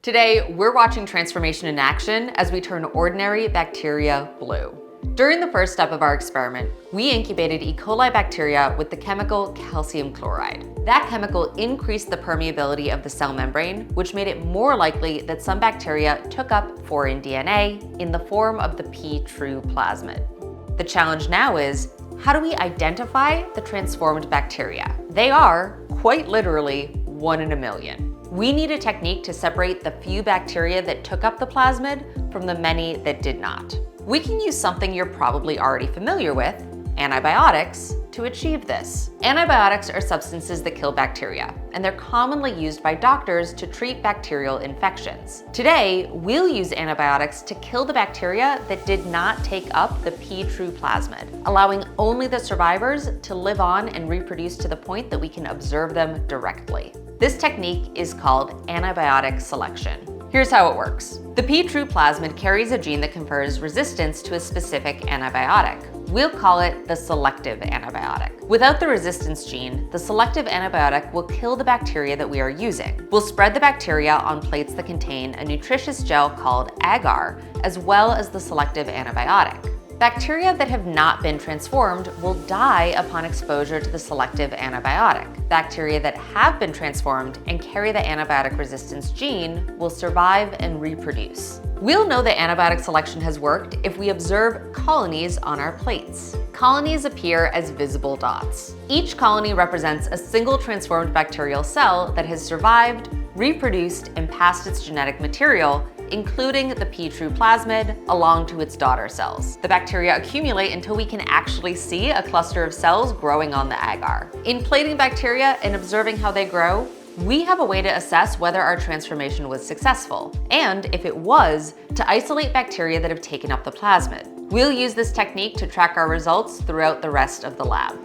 Today, we're watching transformation in action as we turn ordinary bacteria blue. During the first step of our experiment, we incubated E. coli bacteria with the chemical calcium chloride. That chemical increased the permeability of the cell membrane, which made it more likely that some bacteria took up foreign DNA in the form of the P-true plasmid. The challenge now is, how do we identify the transformed bacteria? They are, quite literally, 1 in a million. We need a technique to separate the few bacteria that took up the plasmid from the many that did not. We can use something you're probably already familiar with, antibiotics, to achieve this. Antibiotics are substances that kill bacteria, and they're commonly used by doctors to treat bacterial infections. Today, we'll use antibiotics to kill the bacteria that did not take up the P-true plasmid, allowing only the survivors to live on and reproduce to the point that we can observe them directly. This technique is called antibiotic selection. Here's how it works. The P-true plasmid carries a gene that confers resistance to a specific antibiotic. We'll call it the selective antibiotic. Without the resistance gene, the selective antibiotic will kill the bacteria that we are using. We'll spread the bacteria on plates that contain a nutritious gel called agar, as well as the selective antibiotic. Bacteria that have not been transformed will die upon exposure to the selective antibiotic. Bacteria that have been transformed and carry the antibiotic resistance gene will survive and reproduce. We'll know that antibiotic selection has worked if we observe colonies on our plates. Colonies appear as visible dots. Each colony represents a single transformed bacterial cell that has survived, reproduced, and passed its genetic material, including the P-true plasmid, along to its daughter cells. The bacteria accumulate until we can actually see a cluster of cells growing on the agar. In plating bacteria and observing how they grow, we have a way to assess whether our transformation was successful, and if it was, to isolate bacteria that have taken up the plasmid. We'll use this technique to track our results throughout the rest of the lab.